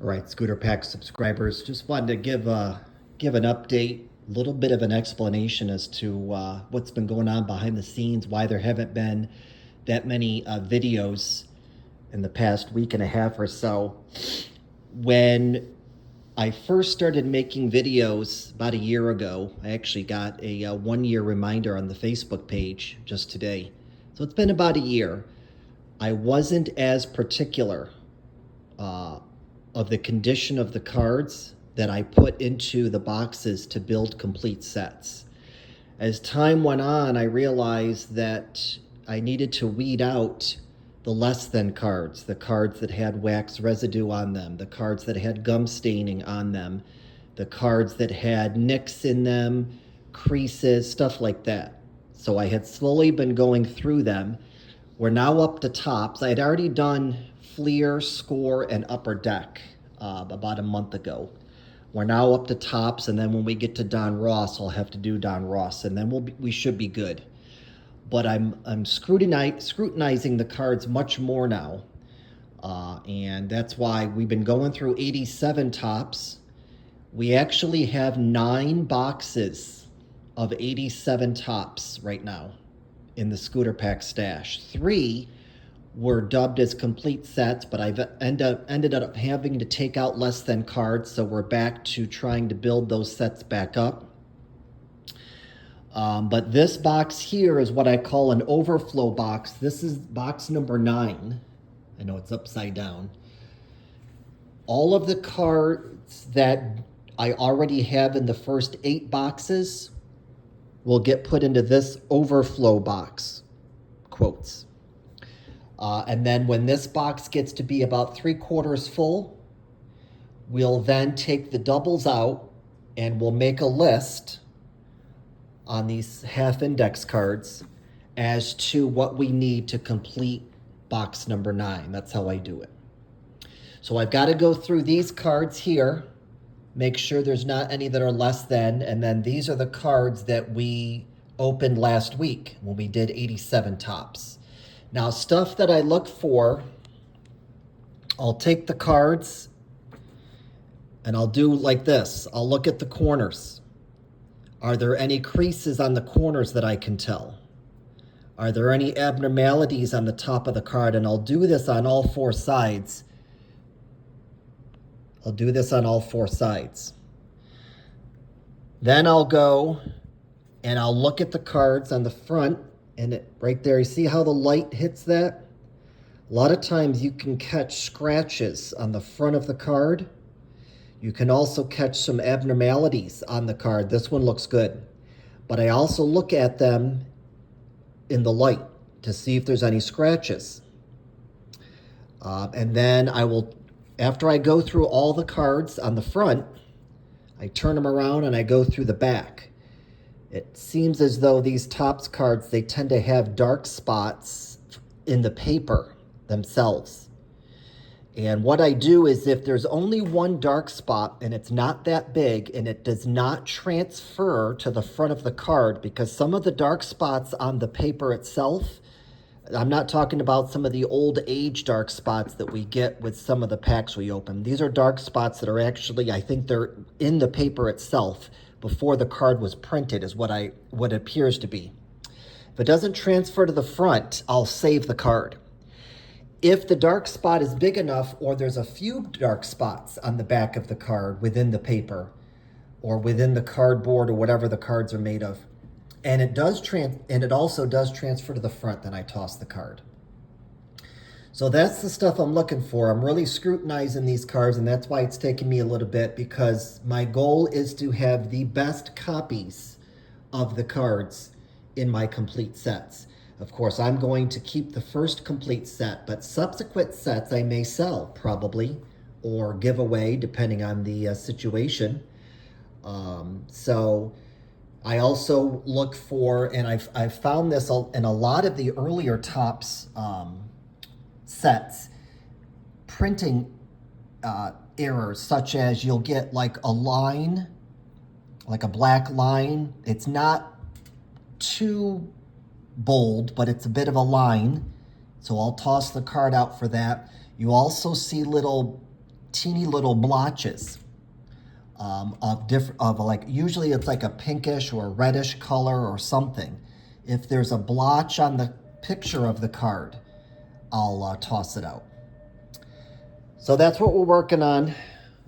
All right, Scooter Pack subscribers, just wanted to give an update, a little bit of an explanation as to what's been going on behind the scenes, why there haven't been that many videos in the past week and a half or so. When I first started making videos about a year ago, I actually got a 1 year reminder on the Facebook page just today. So it's been about a year. I wasn't as particular uh, of the condition of the cards that I put into the boxes to build complete sets. As time went on, I realized that I needed to weed out the less than cards, the cards that had wax residue on them, the cards that had gum staining on them, the cards that had nicks in them, creases, stuff like that. So I had slowly been going through them. We're now up to tops. I had already done Fleer, Score, and Upper Deck about a month ago. We're now up to tops, and then when we get to Don Ross, I'll have to do Don Ross, and then we should be good. But I'm scrutinizing the cards much more now, and that's why we've been going through 87 tops. We actually have 9 boxes of 87 tops right now in the Scooter Pack stash. 3 were dubbed as complete sets, but I've ended up having to take out less than cards, so we're back to trying to build those sets back up. But this box here is what I call an overflow box. This is box number 9. I know it's upside down. All of the cards that I already have in the first 8 boxes will get put into this overflow box, quotes. And then when this box gets to be about 3/4 full, we'll then take the doubles out and we'll make a list on these half index cards as to what we need to complete box number 9. That's how I do it. So I've got to go through these cards here, make sure there's not any that are less than, and then these are the cards that we opened last week when we did 87 tops. Now, stuff that I look for, I'll take the cards and I'll do like this. I'll look at the corners. Are there any creases on the corners that I can tell? Are there any abnormalities on the top of the card? And I'll do this on all 4 sides. I'll do this on all 4 sides. Then I'll go and I'll look at the cards on the front. And right there, you see how the light hits that? A lot of times you can catch scratches on the front of the card. You can also catch some abnormalities on the card. This one looks good. But I also look at them in the light to see if there's any scratches. And then I will, after I go through all the cards on the front, I turn them around and I go through the back. It seems as though these tops cards, they tend to have dark spots in the paper themselves. And what I do is if there's only one dark spot and it's not that big and it does not transfer to the front of the card, because some of the dark spots on the paper itself, I'm not talking about some of the old age dark spots that we get with some of the packs we open. These are dark spots that are actually, I think they're in the paper itself before the card was printed is what it appears to be. If it doesn't transfer to the front, I'll save the card. If the dark spot is big enough or there's a few dark spots on the back of the card within the paper or within the cardboard or whatever the cards are made of, and it also does transfer to the front, then I toss the card. So that's the stuff I'm looking for. I'm really scrutinizing these cards, and that's why it's taking me a little bit, because my goal is to have the best copies of the cards in my complete sets. Of course, I'm going to keep the first complete set, but subsequent sets I may sell probably or give away depending on the situation. So I also look for, and I've found this in a lot of the earlier tops sets, printing errors, such as you'll get like a line, like a black line. It's not too bold, but it's a bit of a line. So I'll toss the card out for that. You also see little teeny little blotches of like, usually it's like a pinkish or reddish color or something. If there's a blotch on the picture of the card, I'll toss it out. So that's what we're working on.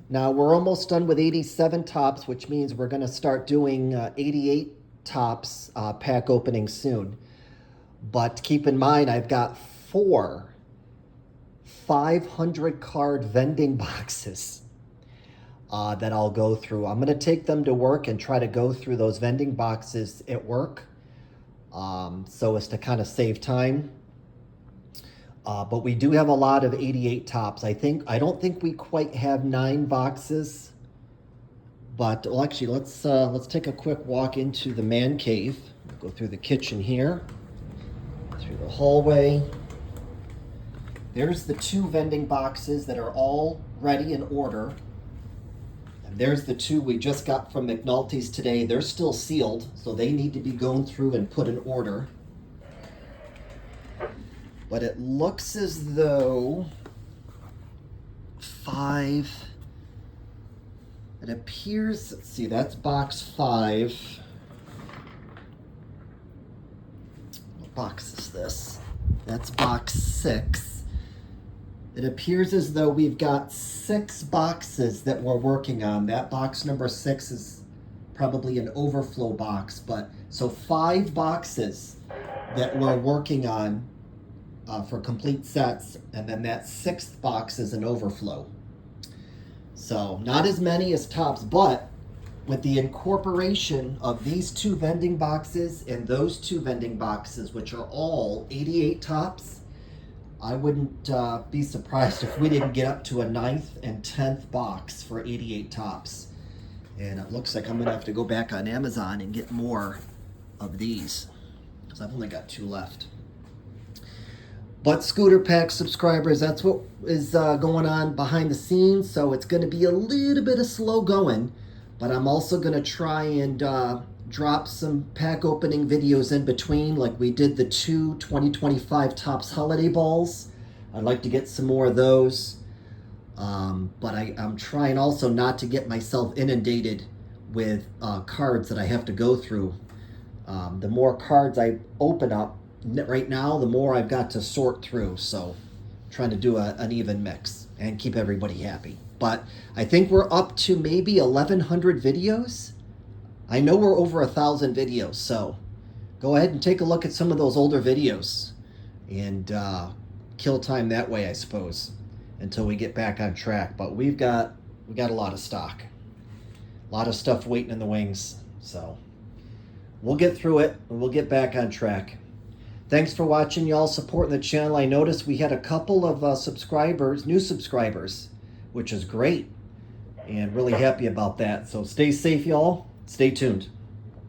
Now we're almost done with 87 tops, which means we're going to start doing 88 tops pack opening soon. But keep in mind, I've got 4 500 card vending boxes that I'll go through. I'm going to take them to work and try to go through those vending boxes at work so as to kind of save time. But we do have a lot of 88 tops. I don't think we quite have 9 boxes. But well, actually, let's take a quick walk into the man cave. We'll go through the kitchen here, through the hallway. There's the 2 vending boxes that are all ready in order. And there's the 2 we just got from McNulty's today. They're still sealed, so they need to be going through and put in order. But it looks as though 5, it appears, let's see, that's box 5. What box is this? That's box 6. It appears as though we've got 6 boxes that we're working on. That box number 6 is probably an overflow box, but so 5 boxes that we're working on for complete sets, and then that 6th box is an overflow. So not as many as tops, but with the incorporation of these 2 vending boxes and those 2 vending boxes, which are all 88 tops, I wouldn't be surprised if we didn't get up to a 9th and 10th box for 88 tops. And it looks like I'm gonna have to go back on Amazon and get more of these, because I've only got 2 left. But Scooter Pack subscribers, that's what is going on behind the scenes. So it's going to be a little bit of slow going, but I'm also going to try and drop some pack opening videos in between, like we did the 2 2025 Topps holiday balls. I'd like to get some more of those. But I'm trying also not to get myself inundated with cards that I have to go through. The more cards I open up right now, the more I've got to sort through. So trying to do an even mix and keep everybody happy. But I think we're up to maybe 1,100 videos. I know we're over 1,000 videos, so go ahead and take a look at some of those older videos and kill time that way, I suppose, until we get back on track. But we got a lot of stock, a lot of stuff waiting in the wings. So we'll get through it and we'll get back on track. Thanks for watching, y'all, supporting the channel. I noticed we had a couple of subscribers, new subscribers, which is great, and really happy about that. So stay safe, y'all. Stay tuned.